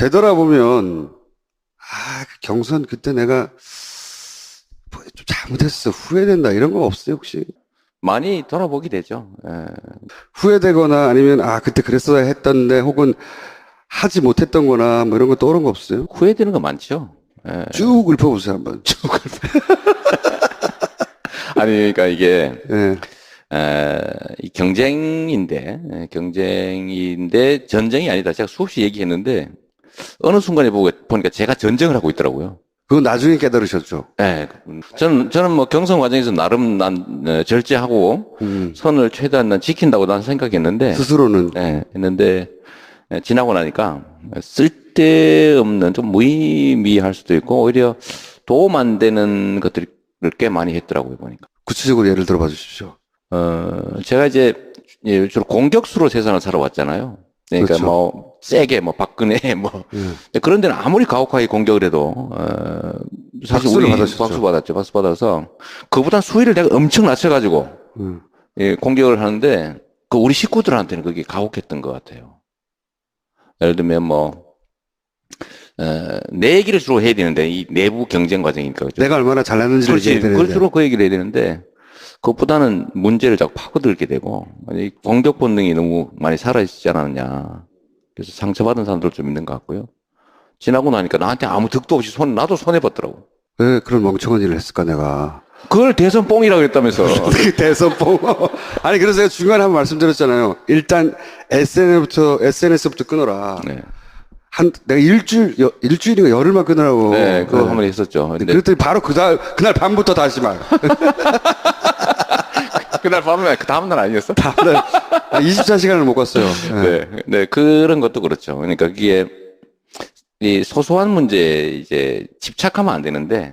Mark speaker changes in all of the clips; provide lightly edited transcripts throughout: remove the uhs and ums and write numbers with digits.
Speaker 1: 되돌아보면, 그 경선 그때 내가 뭐좀 잘못했어. 후회된다. 이런 거 없어요, 혹시?
Speaker 2: 많이 돌아보게 되죠. 예.
Speaker 1: 후회되거나 아니면, 그때 그랬어야 했던데, 혹은 하지 못했던 거나 뭐 이런 거 떠오른 거 없어요?
Speaker 2: 후회되는 거 많죠. 예.
Speaker 1: 쭉 읊어보세요, 한번.
Speaker 2: 아니, 그러니까 이게,
Speaker 1: 예.
Speaker 2: 이 경쟁인데 전쟁이 아니다. 제가 수없이 얘기했는데, 어느 순간에 보니까 제가 전쟁을 하고 있더라고요.
Speaker 1: 그건 나중에 깨달으셨죠?
Speaker 2: 예. 저는 뭐 경선 과정에서 나름 절제하고 선을 최대한 난 지킨다고 난 생각했는데,
Speaker 1: 스스로는.
Speaker 2: 예, 했는데, 지나고 나니까 쓸데없는 좀 무의미할 수도 있고, 오히려 도움 안 되는 것들을 꽤 많이 했더라고요, 보니까.
Speaker 1: 구체적으로 예를 들어봐 주십시오.
Speaker 2: 제가 이제 주로 공격수로 세상을 살아왔잖아요. 그러니까
Speaker 1: 그렇죠.
Speaker 2: 뭐 세게 뭐 박근혜 뭐 그런 데는 아무리 가혹하게 공격을 해도 사실
Speaker 1: 박수를
Speaker 2: 우리
Speaker 1: 받으셨죠.
Speaker 2: 박수 받아서 그보다 수위를 내가 엄청 낮춰가지고 공격을 하는데 그 우리 식구들한테는 그게 가혹했던 것 같아요. 예를 들면 뭐 내 얘기를 주로 해야 되는데 이 내부 경쟁 과정이니까 그렇죠?
Speaker 1: 내가 얼마나 잘났는지를
Speaker 2: 그렇지.
Speaker 1: 얘기해야 되는데.
Speaker 2: 그걸 주로 그 얘기를 해야 되는데, 그것보다는 문제를 자꾸 파고들게 되고, 이 공격 본능이 너무 많이 사라지지 않았냐. 그래서 상처받은 사람들 좀 있는 것 같고요. 지나고 나니까 나한테 아무 득도 없이 나도 손해봤더라고.
Speaker 1: 왜 그런 멍청한 일을 했을까, 내가.
Speaker 2: 그걸 대선 뽕이라고 그랬다면서.
Speaker 1: 그 대선봉. 아니, 그래서 제가 중간에 한번 말씀드렸잖아요. 일단 SNS부터 끊어라.
Speaker 2: 네.
Speaker 1: 내가 일주일인가 열흘만 끊으라고.
Speaker 2: 네, 그거 한번 했었죠. 근데
Speaker 1: 그랬더니 바로 그날 밤부터 다시 말.
Speaker 2: 그날 밤에 그 다음날 아니었어?
Speaker 1: 다음날 24시간을 못 갔어요.
Speaker 2: 네. 네, 그런 것도 그렇죠. 그러니까 그게 이 소소한 문제에 이제 집착하면 안 되는데,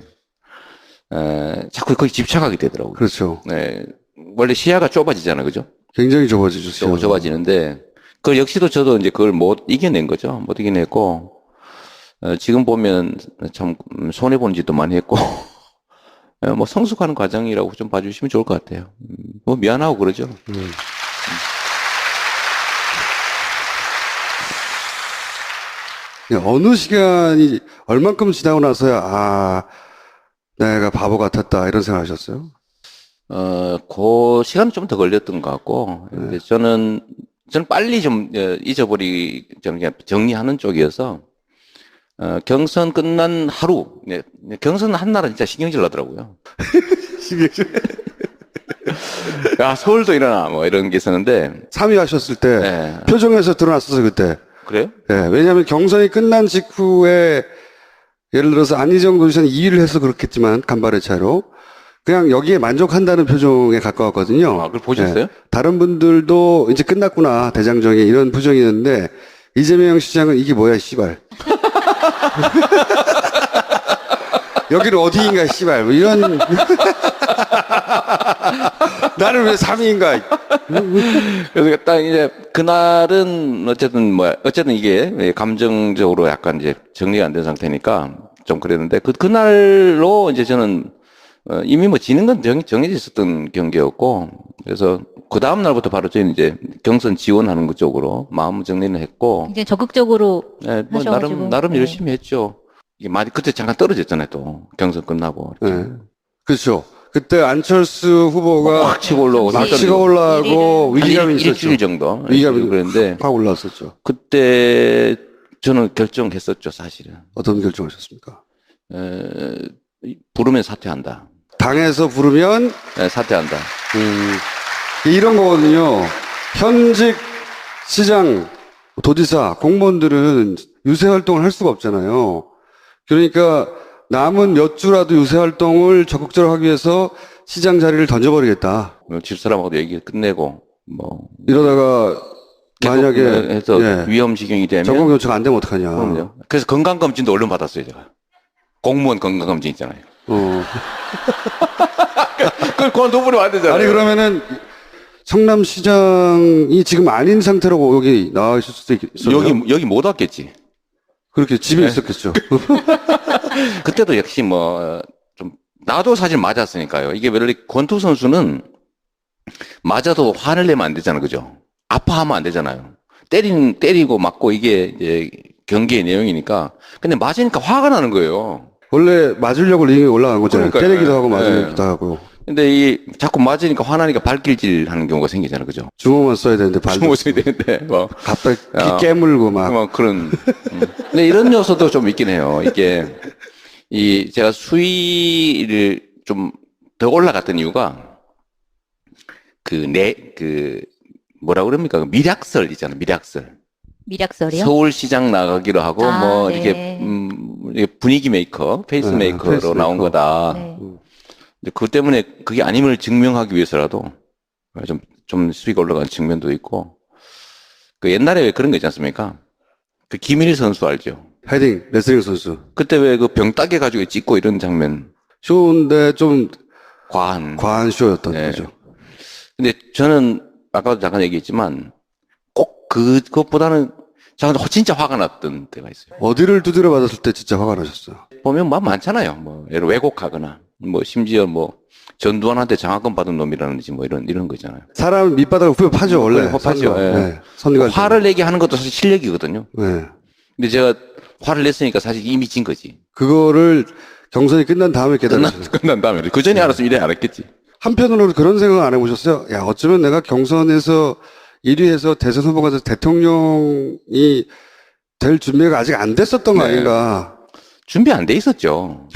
Speaker 2: 자꾸 거기 집착하게 되더라고요.
Speaker 1: 그렇죠.
Speaker 2: 네. 원래 시야가 좁아지잖아요. 그죠?
Speaker 1: 굉장히 좁아지죠.
Speaker 2: 좁아지는데, 그 역시도 저도 이제 그걸 못 이겨낸 거죠. 못 이겨냈고, 지금 보면 참 손해본 짓도 많이 했고, 뭐 성숙하는 과정이라고 좀 봐주시면 좋을 것 같아요. 뭐 미안하고 그러죠.
Speaker 1: 어느 시간이 얼만큼 지나고 나서야 내가 바보 같았다 이런 생각 하셨어요?
Speaker 2: 그 시간은 좀 더 걸렸던 것 같고, 근데 저는 빨리 좀 저는 그냥 정리하는 쪽이어서, 경선 끝난 하루, 경선 한 날은 진짜 신경질 나더라고요. 야, 서울도 일어나, 뭐 이런 게 있었는데.
Speaker 1: 3위 하셨을 때
Speaker 2: 네.
Speaker 1: 표정에서 드러났었어요, 그때.
Speaker 2: 그래요?
Speaker 1: 네, 왜냐하면 경선이 끝난 직후에 예를 들어서 안희정 도지사는 2위를 해서 그렇겠지만 간발의 차이로 그냥 여기에 만족한다는 표정에 가까웠거든요.
Speaker 2: 그걸 보셨어요?
Speaker 1: 다른 분들도 이제 끝났구나 대장정에 이런 표정이었는데 이재명 시장은 이게 뭐야 씨발 여기는 어디인가 씨발 뭐 이런 나는 왜 3위인가
Speaker 2: 그래서 딱 이제 그날은 어쨌든 이게 감정적으로 약간 이제 정리가 안 된 상태니까 좀 그랬는데 그날로 이제 저는 이미 뭐 지는 건 정해져 있었던 경기였고 그래서 그 다음 날부터 바로 저희는 이제 경선 지원하는 것 쪽으로 마음 정리는 했고
Speaker 3: 굉장히 적극적으로
Speaker 2: 네, 뭐
Speaker 3: 하셔가지고.
Speaker 2: 나름
Speaker 3: 네.
Speaker 2: 열심히 했죠. 이게 많이 그때 잠깐 떨어졌잖아요 또 경선 끝나고
Speaker 1: 네. 그렇죠. 그때 안철수 후보가
Speaker 2: 확 치고 올라오고
Speaker 1: 막 치고 올라가고 위기감이 있었죠.
Speaker 2: 일주일 정도
Speaker 1: 위기감이
Speaker 2: 그랬는데
Speaker 1: 확 올라왔었죠.
Speaker 2: 그때 저는 결정했었죠 사실은.
Speaker 1: 어떤 결정하셨습니까?
Speaker 2: 부르면 사퇴한다.
Speaker 1: 당에서 부르면
Speaker 2: 네, 사퇴한다.
Speaker 1: 이런 거거든요. 현직 시장, 도지사, 공무원들은 유세 활동을 할 수가 없잖아요. 그러니까 남은 몇 주라도 유세 활동을 적극적으로 하기 위해서 시장 자리를 던져버리겠다.
Speaker 2: 집사람하고도 얘기 끝내고 뭐
Speaker 1: 이러다가 만약에
Speaker 2: 해서 위험 지경이 되면
Speaker 1: 전공 교체가 안 되면 어떡하냐.
Speaker 2: 그럼요. 그래서 건강검진도 얼른 받았어요 제가. 공무원 건강검진 있잖아요. 그걸 그만둬버리면 안 되잖아요.
Speaker 1: 아니 그러면은 성남시장이 지금 아닌 상태로 여기 나와 있을 수도 있어요.
Speaker 2: 여기 못 왔겠지.
Speaker 1: 그렇게 집에 있었겠죠.
Speaker 2: 그때도 역시 좀 나도 사실 맞았으니까요. 이게 원래 권투 선수는 맞아도 화를 내면 안 되잖아요, 그죠? 아파하면 안 되잖아요. 때리고 맞고 이게 이제 경기의 내용이니까. 근데 맞으니까 화가 나는 거예요.
Speaker 1: 원래 맞으려고 링에 올라간 거잖아요.
Speaker 2: 그러니까요.
Speaker 1: 때리기도 하고
Speaker 2: 예.
Speaker 1: 맞으기도 하고.
Speaker 2: 근데 자꾸 맞으니까 화나니까 발길질 하는 경우가 생기잖아요. 그죠?
Speaker 1: 주먹만 써야 되는데 발도
Speaker 2: 주먹 써야 되는데, 뭐.
Speaker 1: 갑자기
Speaker 2: 야.
Speaker 1: 깨물고 막.
Speaker 2: 그런. 근데 이런 요소도 좀 있긴 해요. 이게, 제가 수위를 좀 더 올라갔던 이유가, 뭐라 그럽니까? 그 미략설 있잖아요. 미략설.
Speaker 3: 미략설이요?
Speaker 2: 서울시장 나가기로 하고,
Speaker 3: 아,
Speaker 2: 뭐,
Speaker 3: 네.
Speaker 2: 이게 분위기 메이커, 페이스
Speaker 1: 네,
Speaker 2: 메이커로
Speaker 1: 페이스
Speaker 2: 나온
Speaker 1: 메이커.
Speaker 2: 거다.
Speaker 3: 네.
Speaker 2: 근데 그것 때문에 그게 아님을 증명하기 위해서라도 좀 수위가 올라간 측면도 있고, 그 옛날에 왜 그런 거 있지 않습니까? 그 김일 선수 알죠?
Speaker 1: 헤딩, 레슬링 선수.
Speaker 2: 그때 왜 그 병 따개 가지고 찍고 이런 장면,
Speaker 1: 쇼인데 좀
Speaker 2: 과한.
Speaker 1: 쇼였던
Speaker 2: 네.
Speaker 1: 거죠.
Speaker 2: 근데 저는 아까도 잠깐 얘기했지만 꼭 그것보다는 저는 진짜 화가 났던 때가 있어요.
Speaker 1: 어디를 두드려 맞았을 때 진짜 화가 나셨어요?
Speaker 2: 보면 뭐 많잖아요. 뭐 예를 왜곡하거나 뭐 심지어 뭐 전두환한테 장학금 받은 놈이라든지 뭐 이런 거잖아요.
Speaker 1: 사람 밑바닥을 후벼 파죠, 원래.
Speaker 2: 후벼 파죠.
Speaker 1: 선거.
Speaker 2: 예.
Speaker 1: 네. 선거.
Speaker 2: 화를 내게 하는 것도 사실 실력이거든요.
Speaker 1: 네.
Speaker 2: 근데 제가 화를 냈으니까 사실 이미 진 거지.
Speaker 1: 그거를 경선이 끝난 다음에 깨달았어요.
Speaker 2: 끝난 다음에. 그 전에 알았으면 이래 알았겠지.
Speaker 1: 한편으로는 그런 생각 안 해보셨어요? 야, 어쩌면 내가 경선에서 1위해서 대선 후보가 돼서 대통령이 될 준비가 아직 안 됐었던 거
Speaker 2: 네.
Speaker 1: 아닌가.
Speaker 2: 준비 안 돼 있었죠.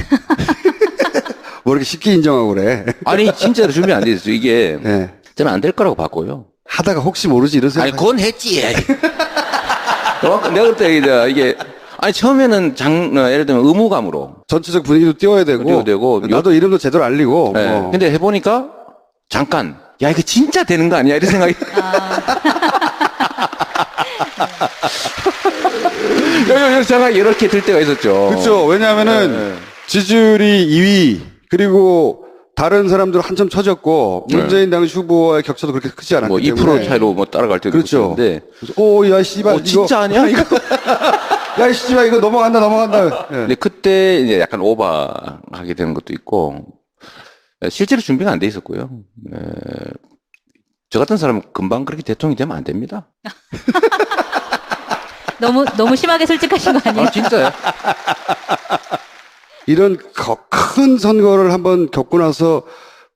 Speaker 1: 뭐 이렇게 쉽게 인정하고 그래.
Speaker 2: 아니, 진짜로 준비 안 돼 있었죠. 이게
Speaker 1: 네.
Speaker 2: 저는 안 될 거라고 봤고요.
Speaker 1: 하다가 혹시 모르지 이런 생각.
Speaker 2: 아니, 그건 했지. 내가 그때 이게, 아니, 처음에는 예를 들면 의무감으로.
Speaker 1: 전체적 분위기도 띄워야 되고. 나도 이름도 제대로 알리고.
Speaker 2: 네.
Speaker 1: 뭐.
Speaker 2: 근데 해보니까, 잠깐, 야, 이거 진짜 되는 거 아니야? 이런 생각이. 생각이 이렇게 들 때가 있었죠.
Speaker 1: 그렇죠. 왜냐하면은
Speaker 2: 네.
Speaker 1: 지지율이 2위 그리고 다른 사람들 한참 처졌고 문재인 당시 후보와의 격차도 그렇게 크지 않았기
Speaker 2: 뭐 2%
Speaker 1: 때문에.
Speaker 2: 차이로 뭐 따라갈 때도
Speaker 1: 그렇죠.
Speaker 2: 있었는데.
Speaker 1: 오, 야, 씨발.
Speaker 2: 진짜 아니야? 이거.
Speaker 1: 야, 씨발, 이거 넘어간다. 예.
Speaker 2: 근데 그때 이제 약간 오버하게 되는 것도 있고, 실제로 준비가 안 돼 있었고요. 저 같은 사람은 금방 그렇게 대통령이 되면 안 됩니다.
Speaker 3: 너무 심하게 솔직하신 거 아니에요?
Speaker 2: 아, 진짜요?
Speaker 1: 이런 큰 선거를 한번 겪고 나서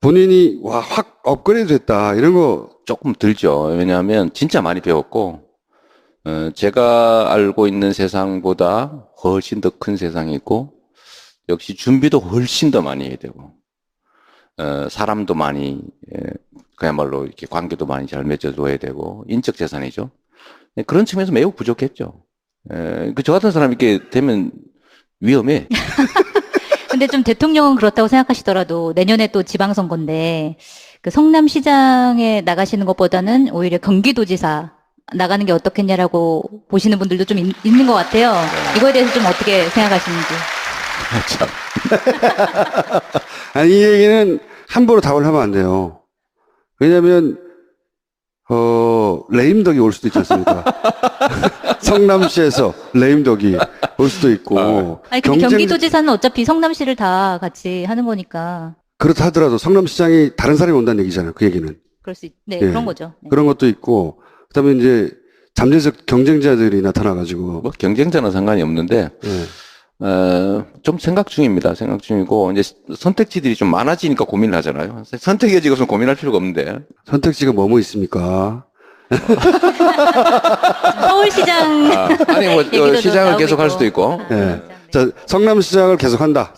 Speaker 1: 본인이 확 업그레이드 됐다. 이런 거.
Speaker 2: 조금 들죠. 왜냐하면 진짜 많이 배웠고, 제가 알고 있는 세상보다 훨씬 더 큰 세상이 있고, 역시 준비도 훨씬 더 많이 해야 되고, 사람도 많이, 그야말로 이렇게 관계도 많이 잘 맺어줘야 되고, 인적 재산이죠. 그런 측면에서 매우 부족했죠. 저 같은 사람이 이렇게 되면 위험해.
Speaker 3: 근데 좀 대통령은 그렇다고 생각하시더라도 내년에 또 지방선거인데 그 성남시장에 나가시는 것보다는 오히려 경기도지사 나가는 게 어떻겠냐라고 보시는 분들도 좀 있는 것 같아요. 이거에 대해서 좀 어떻게 생각하시는지.
Speaker 2: 참.
Speaker 1: 아니, 이 얘기는 함부로 답을 하면 안 돼요. 왜냐면, 레임덕이 올 수도 있지 않습니까? 성남시에서 레임덕이 올 수도 있고.
Speaker 3: 아니 근데 경기도지사는 어차피 성남시를 다 같이 하는 거니까
Speaker 1: 그렇다 하더라도 성남시장이 다른 사람이 온다는 얘기잖아요. 그 얘기는.
Speaker 3: 네,
Speaker 1: 예.
Speaker 3: 그런 거죠. 네.
Speaker 1: 그런 것도 있고, 그 다음에 이제 잠재적 경쟁자들이 나타나가지고.
Speaker 2: 뭐 경쟁자는 상관이 없는데,
Speaker 1: 예.
Speaker 2: 좀 생각 중입니다. 생각 중이고, 이제 선택지들이 좀 많아지니까 고민을 하잖아요. 선택의 여지가 없으면 고민할 필요가 없는데.
Speaker 1: 선택지가 뭐뭐 있습니까?
Speaker 3: 서울시장
Speaker 2: 아니, 뭐,
Speaker 3: 얘기도
Speaker 2: 시장을
Speaker 3: 나오고
Speaker 2: 계속 할
Speaker 3: 있고.
Speaker 2: 수도 있고.
Speaker 1: 예.
Speaker 3: 네.
Speaker 1: 자, 성남시장을 계속한다.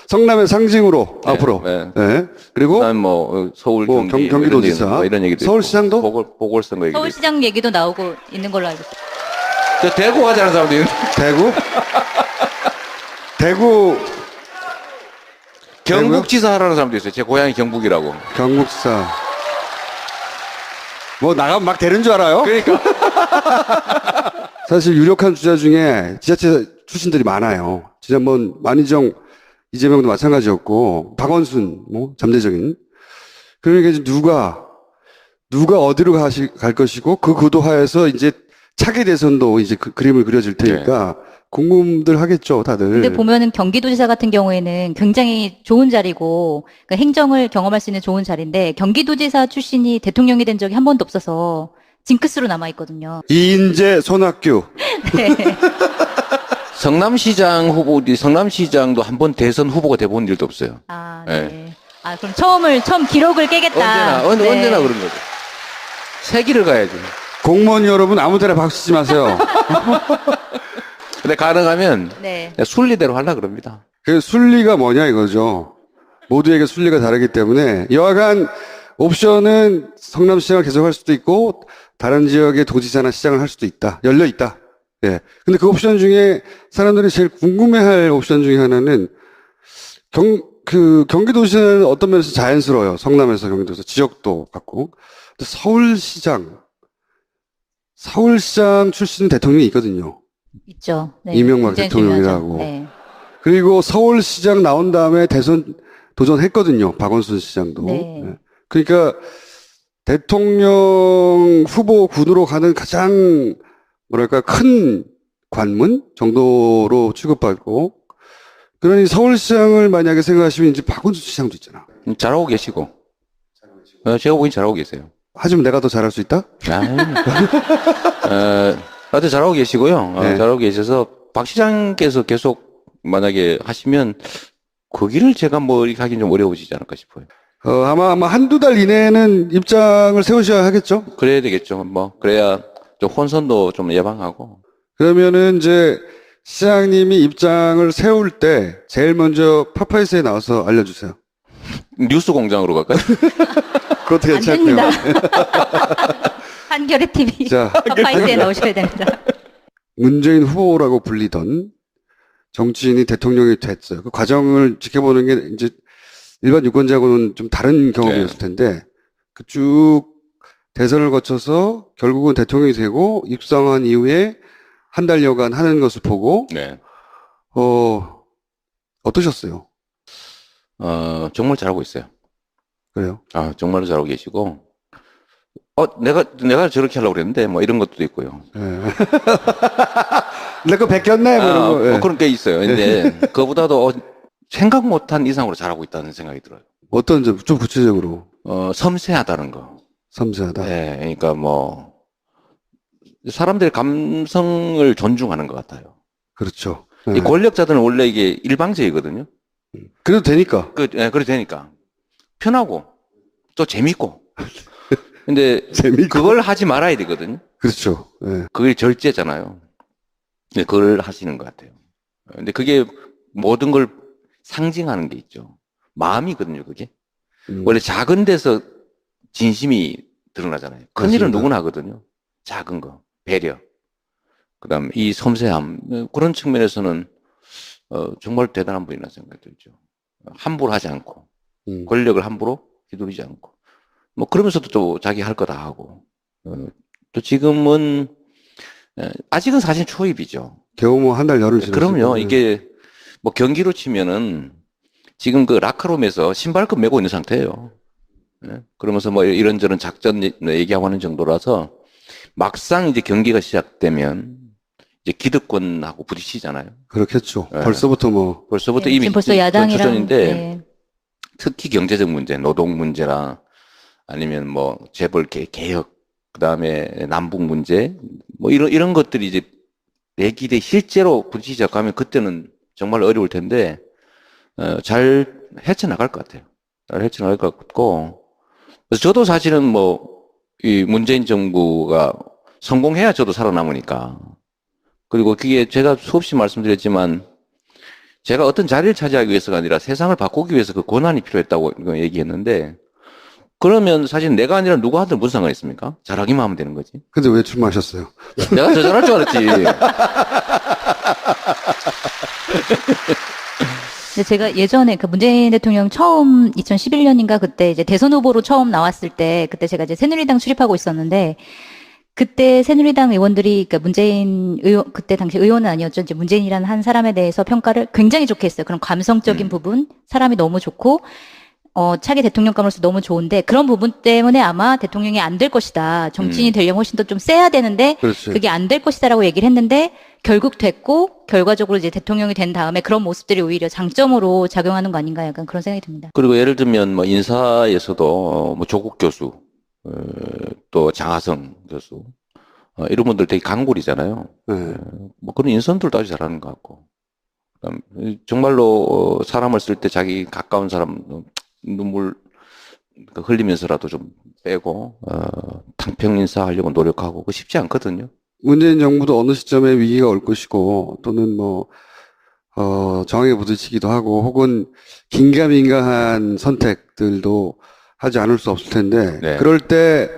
Speaker 1: 성남의 상징으로
Speaker 2: 네,
Speaker 1: 앞으로.
Speaker 2: 네.
Speaker 1: 예. 그리고
Speaker 2: 그다음 뭐, 서울
Speaker 1: 뭐
Speaker 2: 경기,
Speaker 1: 경기도지사.
Speaker 2: 뭐 이런 얘기도
Speaker 1: 서울시장도?
Speaker 2: 있고. 보궐선거 얘기도 있고.
Speaker 3: 서울시장 얘기도 나오고 있는 걸로 알고 있어요.
Speaker 2: 저 대구 하자는 사람도 있는데.
Speaker 1: 대구? 대구
Speaker 2: 경북지사 하라는 사람도 있어요. 제 고향이 경북이라고.
Speaker 1: 경북지사. 뭐 나가면 막 되는 줄 알아요?
Speaker 2: 그러니까.
Speaker 1: 사실 유력한 주자 중에 지자체 출신들이 많아요. 지난번 만희정, 이재명도 마찬가지였고, 박원순, 뭐, 잠재적인. 그러니까 이제 누가 어디로 갈 것이고, 그 구도하에서 이제 차기 대선도 이제 그림을 그려질 테니까, 궁금들 하겠죠, 다들.
Speaker 3: 근데 보면은 경기도지사 같은 경우에는 굉장히 좋은 자리고, 그러니까 행정을 경험할 수 있는 좋은 자리인데, 경기도지사 출신이 대통령이 된 적이 한 번도 없어서 징크스로 남아있거든요.
Speaker 1: 이인재, 손학규.
Speaker 3: 네.
Speaker 2: 성남시장도 한 번 대선 후보가 돼본 일도 없어요.
Speaker 3: 아,
Speaker 2: 네.
Speaker 3: 네. 아, 그럼 처음 기록을 깨겠다.
Speaker 2: 언제나 그런 거죠. 세기를 가야지.
Speaker 1: 공무원 여러분 아무 데나 박수 치지 마세요.
Speaker 2: 근데 가능하면
Speaker 3: 네.
Speaker 2: 순리대로 하려고 그럽니다.
Speaker 1: 그 순리가 뭐냐 이거죠. 모두에게 순리가 다르기 때문에 여하간 옵션은 성남시장을 계속할 수도 있고 다른 지역의 도지사나 시장을 할 수도 있다. 열려 있다. 예. 근데 그 옵션 중에 사람들이 제일 궁금해할 옵션 중에 하나는 경기도시는 어떤 면에서 자연스러워요. 성남에서 경기도에서 지역도 같고. 근데 서울시장 출신 대통령이 있거든요.
Speaker 3: 있죠. 네.
Speaker 1: 이명박
Speaker 3: 굉장히
Speaker 1: 대통령이라고.
Speaker 3: 중요하죠. 네.
Speaker 1: 그리고 서울시장 나온 다음에 대선 도전했거든요. 박원순 시장도.
Speaker 3: 네.
Speaker 1: 예. 그러니까 대통령 후보군으로 가는 가장 뭐랄까 큰 관문 정도로 취급받고, 그러니 서울시장을 만약에 생각하시면 이제 박원순 시장도 있잖아.
Speaker 2: 잘하고 계시고. 제가 보기엔 잘하고 계세요.
Speaker 1: 하지만 내가 더 잘할 수 있다?
Speaker 2: 하여튼 잘하고 계시고요.
Speaker 1: 네.
Speaker 2: 잘하고 계셔서 박 시장께서 계속 만약에 하시면 거기를 제가 뭐 이렇게 하긴 좀 어려워지지 않을까 싶어요.
Speaker 1: 아마 한두 달 이내에는 입장을 세우셔야 하겠죠?
Speaker 2: 그래야 되겠죠. 뭐 그래야 좀 혼선도 좀 예방하고.
Speaker 1: 그러면은 이제 시장님이 입장을 세울 때 제일 먼저 파파이스에 나와서 알려주세요.
Speaker 2: 뉴스 공장으로 갈까요?
Speaker 1: 그것도
Speaker 3: 안
Speaker 1: 괜찮고요.
Speaker 3: 됩니다. 한겨레 TV
Speaker 1: 자,
Speaker 3: 파파이스에 나오셔야 됩니다.
Speaker 1: 문재인 후보라고 불리던 정치인이 대통령이 됐어요. 그 과정을 지켜보는 게 이제 일반 유권자하고는 좀 다른 경험이었을 텐데, 그 쭉 대선을 거쳐서 결국은 대통령이 되고 입성한 이후에 한 달여간 하는 것을 보고,
Speaker 2: 네.
Speaker 1: 어떠셨어요?
Speaker 2: 정말 잘하고 있어요.
Speaker 1: 그래요?
Speaker 2: 정말로 잘하고 계시고. 내가 저렇게 하려고 그랬는데, 뭐 이런 것도 있고요.
Speaker 1: 예. 내 거 베꼈네? 뭐 이런 거. 예.
Speaker 2: 그런 게 있어요. 근데 그거보다도 생각 못한 이상으로 잘하고 있다는 생각이 들어요.
Speaker 1: 어떤 점, 좀 구체적으로
Speaker 2: 섬세하다는 거.
Speaker 1: 섬세하다.
Speaker 2: 네, 그러니까 뭐 사람들의 감성을 존중하는 것 같아요.
Speaker 1: 그렇죠.
Speaker 2: 이 권력자들은 원래 이게 일방적이거든요.
Speaker 1: 그래도 되니까.
Speaker 2: 그래 되니까 편하고 또 재밌고. 근데
Speaker 1: 재밌고.
Speaker 2: 그걸 하지 말아야 되거든요.
Speaker 1: 그렇죠. 예.
Speaker 2: 그게 절제잖아요. 근데 그걸 하시는 것 같아요. 근데 그게 모든 걸 상징하는 게 있죠. 마음이거든요, 그게. 원래 작은 데서 진심이 드러나잖아요. 큰 일은
Speaker 1: 맞습니다.
Speaker 2: 누구나 하거든요. 작은 거, 배려. 그 다음, 이 섬세함. 그런 측면에서는, 정말 대단한 분이라는 생각이 들죠. 함부로 하지 않고, 권력을 함부로 휘두르지 않고. 뭐, 그러면서도 또 자기 할 거 다 하고. 또 지금은, 아직은 사실 초입이죠.
Speaker 1: 겨우 뭐 한 달 열흘 지났어요.
Speaker 2: 그럼요. 이게, 뭐 경기로 치면은, 지금 그 라커룸에서 신발끈 메고 있는 상태예요. 그러면서 뭐 이런저런 작전 얘기하고 하는 정도라서 막상 이제 경기가 시작되면 이제 기득권하고 부딪히잖아요.
Speaker 1: 그렇겠죠.
Speaker 2: 네.
Speaker 1: 벌써부터 뭐.
Speaker 2: 벌써부터
Speaker 3: 네,
Speaker 2: 이미
Speaker 3: 지금 벌써 야당이랑
Speaker 2: 전초전인데
Speaker 3: 네.
Speaker 2: 특히 경제적 문제, 노동 문제라 아니면 뭐 재벌 개혁, 그 다음에 남북 문제, 뭐 이런 것들이 이제 내길에 실제로 부딪히기 시작하면 그때는 정말 어려울 텐데 잘 헤쳐나갈 것 같아요. 잘 헤쳐나갈 것 같고. 그래서 저도 사실은 뭐, 이 문재인 정부가 성공해야 저도 살아남으니까. 그리고 그게 제가 수없이 말씀드렸지만, 제가 어떤 자리를 차지하기 위해서가 아니라 세상을 바꾸기 위해서 그 권한이 필요했다고 얘기했는데, 그러면 사실 내가 아니라 누가 하든 무슨 상관이 있습니까? 잘하기만 하면 되는 거지.
Speaker 1: 근데 왜 출마하셨어요?
Speaker 2: 내가 더 잘할 줄 알았지.
Speaker 3: 근데 제가 예전에 그 문재인 대통령 처음 2011년인가 그때 이제 대선 후보로 처음 나왔을 때 그때 제가 이제 새누리당 출입하고 있었는데 그때 새누리당 의원들이 그러니까 문재인 의원 그때 당시 의원은 아니었죠. 이제 문재인이라는 한 사람에 대해서 평가를 굉장히 좋게 했어요. 그런 감성적인 부분, 사람이 너무 좋고 차기 대통령감으로서 너무 좋은데 그런 부분 때문에 아마 대통령이 안 될 것이다. 정치인이 되려면 훨씬 더 좀 세야 되는데
Speaker 1: 그렇지.
Speaker 3: 그게 안 될 것이다라고 얘기를 했는데 결국 됐고 결과적으로 이제 대통령이 된 다음에 그런 모습들이 오히려 장점으로 작용하는 거 아닌가 약간 그런 생각이 듭니다.
Speaker 2: 그리고 예를 들면 뭐 인사에서도 뭐 조국 교수, 또 장하성 교수, 이런 분들 되게 강골이잖아요.
Speaker 1: 네.
Speaker 2: 뭐 그런 인선들도 아주 잘하는 것 같고. 그다음 정말로 사람을 쓸 때 자기 가까운 사람 눈물 흘리면서라도 좀 빼고 당평 인사하려고 노력하고 그 쉽지 않거든요.
Speaker 1: 문재인 정부도 어느 시점에 위기가 올 것이고 또는 뭐 정에 부딪히기도 하고 혹은 긴가민가한 선택들도 하지 않을 수 없을 텐데
Speaker 2: 네.
Speaker 1: 그럴 때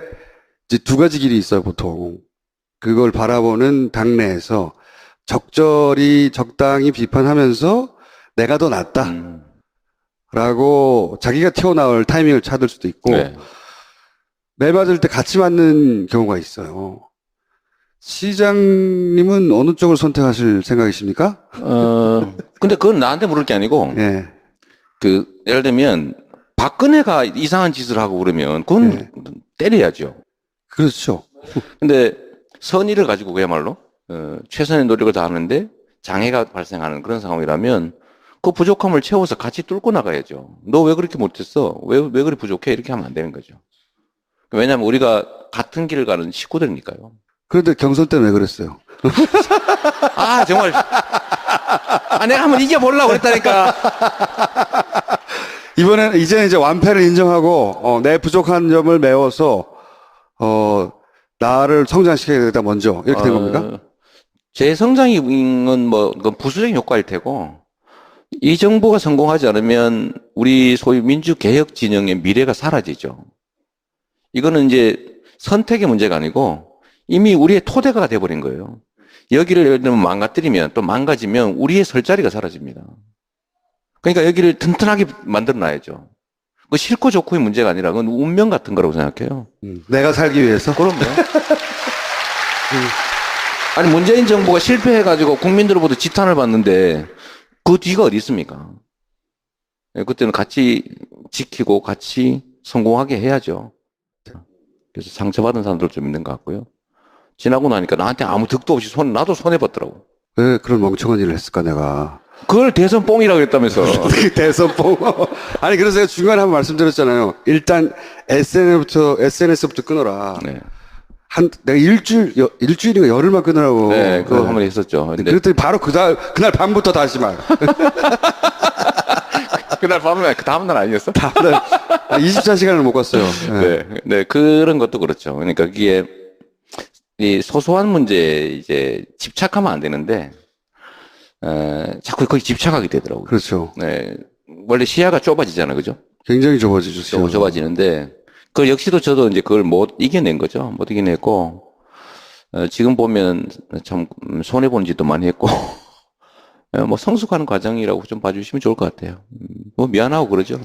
Speaker 1: 이제 두 가지 길이 있어요, 보통. 그걸 바라보는 당내에서 적당히 비판하면서 내가 더 낫다라고 자기가 튀어나올 타이밍을 찾을 수도 있고
Speaker 2: 네.
Speaker 1: 매 맞을 때 같이 맞는 경우가 있어요. 시장님은 어느 쪽을 선택하실 생각이십니까?
Speaker 2: 근데 그건 나한테 물을 게 아니고,
Speaker 1: 예.
Speaker 2: 예를 들면, 박근혜가 이상한 짓을 하고 그러면, 그건
Speaker 1: 네.
Speaker 2: 때려야죠.
Speaker 1: 그렇죠.
Speaker 2: 근데 선의를 가지고 그야말로, 최선의 노력을 다하는데 장애가 발생하는 그런 상황이라면, 그 부족함을 채워서 같이 뚫고 나가야죠. 너 왜 그렇게 못했어? 왜 그리 부족해? 이렇게 하면 안 되는 거죠. 왜냐하면 우리가 같은 길을 가는 식구들이니까요.
Speaker 1: 그런데 경선 때는 왜 그랬어요?
Speaker 2: 아, 정말. 내가 한번 이겨보려고 그랬다니까.
Speaker 1: 이제는 이제 완패를 인정하고, 내 부족한 점을 메워서, 나를 성장시켜야 되겠다, 먼저. 이렇게 된 겁니까?
Speaker 2: 제 성장은 그건 부수적인 효과일 테고, 이 정부가 성공하지 않으면 우리 소위 민주개혁 진영의 미래가 사라지죠. 이거는 이제 선택의 문제가 아니고 이미 우리의 토대가 돼버린 거예요. 여기를 예를 들면 망가뜨리면 또 망가지면 우리의 설 자리가 사라집니다. 그러니까 여기를 튼튼하게 만들어 놔야죠. 그 싫고 좋고의 문제가 아니라 그건 운명 같은 거라고 생각해요.
Speaker 1: 내가 살기 위해서?
Speaker 2: 그럼요. 아니, 문재인 정부가 실패해가지고 국민들로부터 지탄을 받는데 그 뒤가 어디 있습니까? 그때는 같이 지키고 같이 성공하게 해야죠. 그래서 상처받은 사람들 좀 있는 것 같고요. 지나고 나니까 나한테 아무 득도 없이 나도 손해봤더라고.
Speaker 1: 왜 그런 멍청한 일을 했을까, 내가.
Speaker 2: 그걸 대선 뽕이라고 그랬다면서.
Speaker 1: 대선봉. 아니, 그래서 제가 중간에 한번 말씀드렸잖아요. 일단 SNS부터 끊어라.
Speaker 2: 네.
Speaker 1: 내가 일주일인가 열흘만 끊으라고.
Speaker 2: 네, 그거 한번 했었죠. 근데
Speaker 1: 그랬더니 바로 그날 밤부터 다시 말.
Speaker 2: 그날 밤에 그 다음날 아니었어?
Speaker 1: 다음날 24시간을 못 갔어요.
Speaker 2: 네, 그런 것도 그렇죠. 그러니까 그게 이 소소한 문제에 이제 집착하면 안 되는데, 자꾸 거기 집착하게 되더라고요.
Speaker 1: 그렇죠.
Speaker 2: 네. 원래 시야가 좁아지잖아요. 그죠?
Speaker 1: 굉장히 좁아지죠.
Speaker 2: 좁아지는데, 그 역시도 저도 이제 그걸 못 이겨낸 거죠. 못 이겨냈고, 지금 보면 참 손해본 짓도 많이 했고, 뭐 성숙하는 과정이라고 좀 봐주시면 좋을 것 같아요. 뭐 미안하고 그러죠.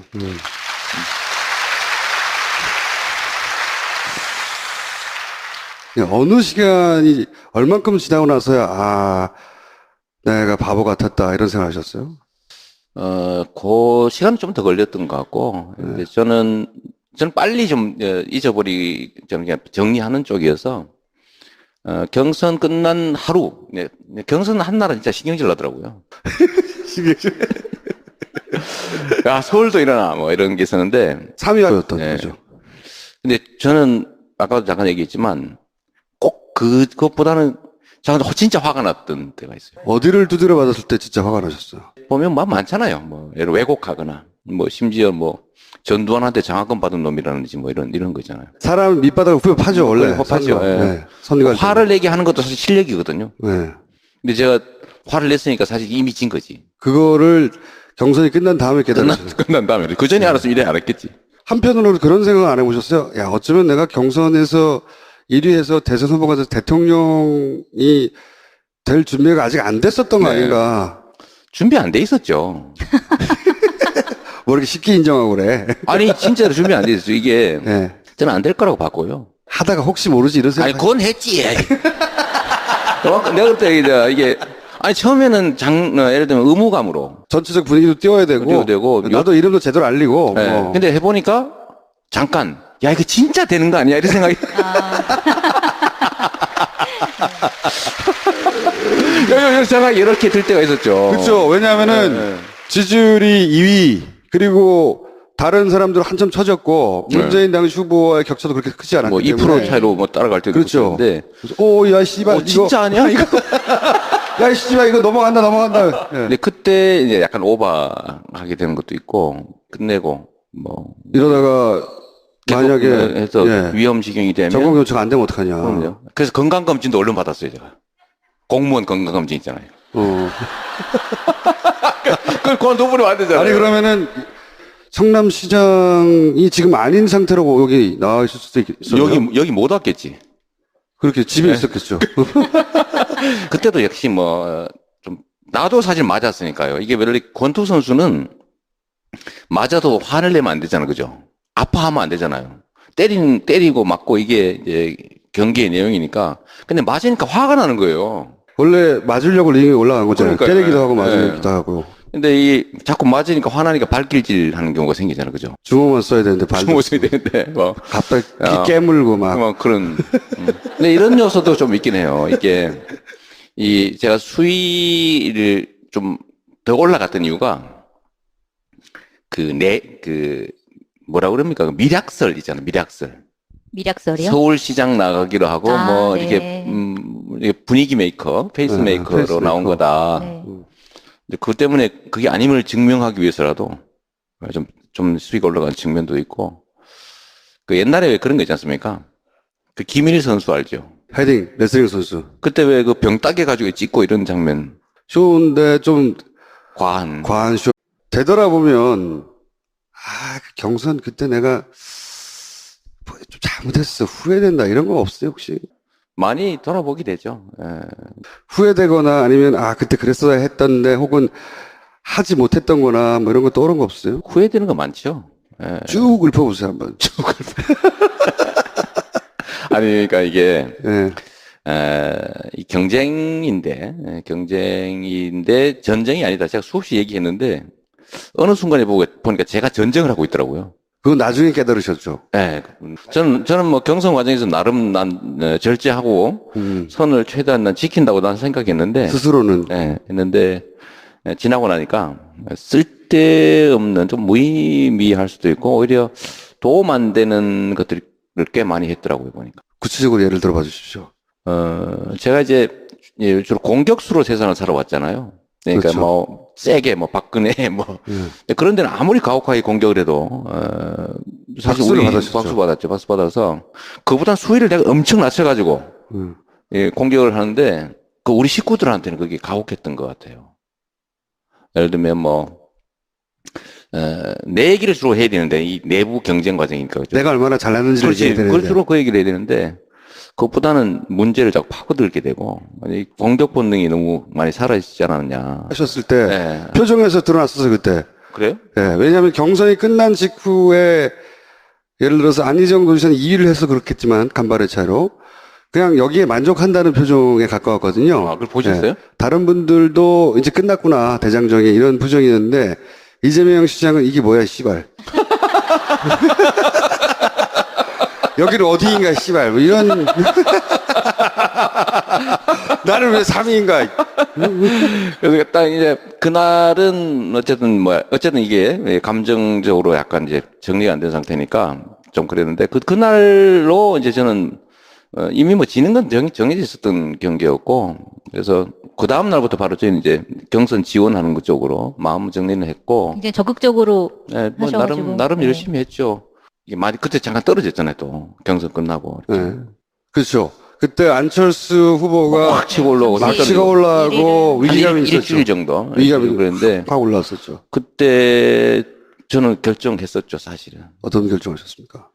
Speaker 1: 어느 시간이 얼만큼 지나고 나서야 내가 바보 같았다 이런 생각하셨어요?
Speaker 2: 그 시간은 좀 더 걸렸던 것 같고, 근데 저는 빨리 좀 저는 그냥 정리하는 쪽이어서, 경선 끝난 하루, 경선 한 날은 진짜 신경질 나더라고요. 야, 서울도 일어나, 뭐 이런 게 있었는데.
Speaker 1: 3위였던
Speaker 2: 네.
Speaker 1: 거죠.
Speaker 2: 근데 저는 아까도 잠깐 얘기했지만, 꼭 그것보다는 저는 진짜 화가 났던 때가 있어요.
Speaker 1: 어디를 두드려 맞았을 때 진짜 화가 나셨어요?
Speaker 2: 보면 뭐 많잖아요. 뭐, 예를 왜곡하거나, 뭐, 심지어 뭐, 전두환한테 장학금 받은 놈이라든지 뭐 이런 거 있잖아요.
Speaker 1: 사람 밑바닥을 후벼 파죠, 원래.
Speaker 2: 파죠.
Speaker 1: 선거.
Speaker 2: 화를 내게 하는 것도 사실 실력이거든요.
Speaker 1: 네.
Speaker 2: 근데 제가 화를 냈으니까 사실 이미 진 거지.
Speaker 1: 그거를 경선이 끝난 다음에 깨달았어요.
Speaker 2: 끝난 다음에. 그 전에 알았으면 이래 안 했겠지.
Speaker 1: 한편으로는 그런 생각 안 해보셨어요? 야, 어쩌면 내가 경선에서 1위에서 대선 후보가 돼서 대통령이 될 준비가 아직 안 됐었던 거
Speaker 2: 네.
Speaker 1: 아닌가.
Speaker 2: 준비 안 돼 있었죠.
Speaker 1: 뭐 이렇게 쉽게 인정하고 그래.
Speaker 2: 아니, 진짜로 준비 안 돼 있었죠. 이게,
Speaker 1: 네.
Speaker 2: 저는 안 될 거라고 봤고요.
Speaker 1: 하다가 혹시 모르지 이런 생각.
Speaker 2: 아니, 그건 했지. 내가 그때 이게, 아니, 처음에는 예를 들면 의무감으로.
Speaker 1: 전체적 분위기도 띄워야 되고. 나도 이름도 제대로 알리고.
Speaker 2: 네.
Speaker 1: 뭐.
Speaker 2: 근데 해보니까, 잠깐, 야, 이거 진짜 되는 거 아니야? 이런 생각이. 생각이 이렇게 들 때가 있었죠.
Speaker 1: 그렇죠. 왜냐하면은 지지율이 2위, 그리고 다른 사람들 한참 처졌고
Speaker 2: 네.
Speaker 1: 문재인 당시 후보와의 격차도 그렇게 크지 않았기
Speaker 2: 뭐 2%
Speaker 1: 때문에
Speaker 2: 차이로 뭐 따라갈 때도
Speaker 1: 그렇죠.
Speaker 2: 있었는데
Speaker 1: 오야 씨발 이거
Speaker 2: 진짜 아니야 이거?
Speaker 1: 야 씨발 이거 넘어간다. 예.
Speaker 2: 근데 그때 이제 약간 오버하게 되는 것도 있고 끝내고 뭐
Speaker 1: 이러다가 만약에
Speaker 2: 해서
Speaker 1: 예.
Speaker 2: 위험 지경이 되면
Speaker 1: 전국 교체가 안 되면 어떡하냐.
Speaker 2: 그럼요. 그래서 건강검진도 얼른 받았어요 제가. 공무원 건강검진 있잖아요. 그걸 그만둬버리면 안 되잖아요.
Speaker 1: 아니 그러면은 성남시장이 지금 아닌 상태로 여기 나와 있을 수도 있어요.
Speaker 2: 여기 못 왔겠지.
Speaker 1: 그렇게 집에
Speaker 2: 네.
Speaker 1: 있었겠죠.
Speaker 2: 그때도 역시 뭐 좀 나도 사실 맞았으니까요. 이게 원래 권투 선수는 맞아도 화를 내면 안 되잖아요, 그죠? 아파하면 안 되잖아요. 때리고 맞고 이게 이제 경기의 내용이니까. 근데 맞으니까 화가 나는 거예요.
Speaker 1: 원래 맞으려고 링에 올라간 거잖아요.
Speaker 2: 그러니까요.
Speaker 1: 때리기도 하고
Speaker 2: 네.
Speaker 1: 맞으기도 하고.
Speaker 2: 근데 이 자꾸 맞으니까 화나니까 발길질 하는 경우가 생기잖아요, 그죠?
Speaker 1: 주먹만 써야 되는데 발도
Speaker 2: 주먹 써야 되는데 뭐.
Speaker 1: 갑자기
Speaker 2: 아.
Speaker 1: 깨물고 막.
Speaker 2: 뭐 그런. 근데 이런 요소도 좀 있긴 해요. 이게 제가 수위를 좀 더 올라갔던 이유가 뭐라 그럽니까? 그 미략설 있잖아요. 미략설.
Speaker 3: 미략설이요?
Speaker 2: 서울시장 나가기로 하고
Speaker 3: 아,
Speaker 2: 뭐
Speaker 3: 네.
Speaker 2: 이게 분위기 메이커, 페이스
Speaker 1: 네,
Speaker 2: 메이커로
Speaker 1: 페이스
Speaker 2: 나온
Speaker 1: 메이커.
Speaker 2: 거다.
Speaker 3: 네.
Speaker 2: 근데 그것 때문에 그게 아님을 증명하기 위해서라도 좀 수위가 올라간 측면도 있고 그 옛날에 왜 그런 거 있지 않습니까? 그 김일 선수 알죠?
Speaker 1: 헤딩, 레슬링 선수.
Speaker 2: 그때 왜 그 병 따개 가지고 찍고 이런 장면
Speaker 1: 쇼인데 좀
Speaker 2: 과한
Speaker 1: 쇼. 되돌아보면, 그 경선 그때 내가 뭐좀 잘못했어. 후회된다. 이런 거 없어요, 혹시?
Speaker 2: 많이 돌아보게 되죠. 예.
Speaker 1: 후회되거나 아니면, 그때 그랬어야 했던데 혹은 하지 못했던 거나 뭐 이런 거 떠오른 거 없어요?
Speaker 2: 후회되는 거 많죠. 예.
Speaker 1: 쭉 읊어보세요, 한번.
Speaker 2: 아니 그러니까 이게
Speaker 1: 예.
Speaker 2: 이 경쟁인데 전쟁이 아니다. 제가 수없이 얘기했는데 어느 순간에 보니까 제가 전쟁을 하고 있더라고요.
Speaker 1: 그건 나중에 깨달으셨죠.
Speaker 2: 예. 저는 뭐 경선 과정에서 나름 절제하고 선을 최대한 난 지킨다고 난 생각했는데
Speaker 1: 스스로는.
Speaker 2: 했는데 지나고 나니까 쓸데없는 좀 무의미할 수도 있고 오히려 도움 안 되는 것들을 꽤 많이 했더라고요 보니까.
Speaker 1: 구체적으로 예를 들어봐 주십시오.
Speaker 2: 제가 이제 주로 공격수로 세상을 살아왔잖아요. 그러니까
Speaker 1: 그렇죠.
Speaker 2: 뭐 세게 뭐 박근혜 뭐 그런 데는 아무리 가혹하게 공격을 해도 사실
Speaker 1: 박수를
Speaker 2: 우리
Speaker 1: 받으셨죠.
Speaker 2: 박수 받아서 그보다 수위를 내가 엄청 낮춰가지고 공격을 하는데 그 우리 식구들한테는 그게 가혹했던 것 같아요. 예를 들면 뭐 내 얘기를 주로 해야 되는데 이 내부 경쟁 과정이니까 그죠?
Speaker 1: 내가 얼마나 잘났는지를
Speaker 2: 그렇지.
Speaker 1: 얘기해야
Speaker 2: 그걸
Speaker 1: 되는데.
Speaker 2: 주로 그 얘기를 해야 되는데 그것보다는 문제를 자꾸 파고들게 되고 이 공격 본능이 너무 많이 사라지지 않았냐.
Speaker 1: 하셨을 때
Speaker 2: 네.
Speaker 1: 표정에서 드러났었어요, 그때.
Speaker 2: 그래요?
Speaker 1: 예, 왜냐하면 경선이 끝난 직후에 예를 들어서 안희정 도지사는 2위를 해서 그렇겠지만 간발의 차이로 그냥 여기에 만족한다는 표정에 가까웠거든요.
Speaker 2: 그걸 보셨어요?
Speaker 1: 예, 다른 분들도 이제 끝났구나 대장정에 이런 표정이었는데 이재명 시장은 이게 뭐야 씨발. 여기는 어디인가 씨발 뭐 이런 나는 왜 3위인가.
Speaker 2: 그래서 딱 이제 그날은 어쨌든 이게 감정적으로 약간 이제 정리가 안 된 상태니까 좀 그랬는데 그날로 이제 저는 이미 뭐 지는 건 정해져 있었던 경기였고 그래서 그 다음 날부터 바로 저희는 이제 경선 지원하는 것 쪽으로 마음 정리는 했고
Speaker 3: 굉장히 적극적으로
Speaker 2: 뭐
Speaker 3: 하셔가지고.
Speaker 2: 나름
Speaker 3: 네.
Speaker 2: 열심히 했죠. 이게 많이 그때 잠깐 떨어졌잖아요 또 경선 끝나고
Speaker 1: 네. 그렇죠. 그때 안철수 후보가
Speaker 2: 확 치고 올라오고
Speaker 1: 막
Speaker 3: 잠시
Speaker 1: 치고 올라가고
Speaker 3: 일일은-
Speaker 1: 위기감이 있었죠.
Speaker 2: 일주일 정도
Speaker 1: 위기감이
Speaker 2: 그랬는데
Speaker 1: 확 올라왔었죠.
Speaker 2: 그때 저는 결정했었죠 사실은
Speaker 1: 어떤 결정하셨습니까?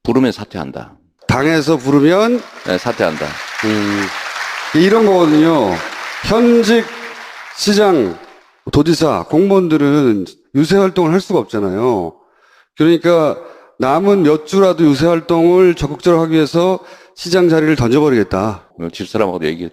Speaker 2: 부르면 사퇴한다.
Speaker 1: 당에서 부르면
Speaker 2: 사퇴한다.
Speaker 1: 이런 거거든요. 현직 시장, 도지사, 공무원들은 유세 활동을 할 수가 없잖아요. 그러니까 남은 몇 주라도 유세 활동을 적극적으로 하기 위해서 시장 자리를 던져버리겠다.
Speaker 2: 집 사람하고도 얘기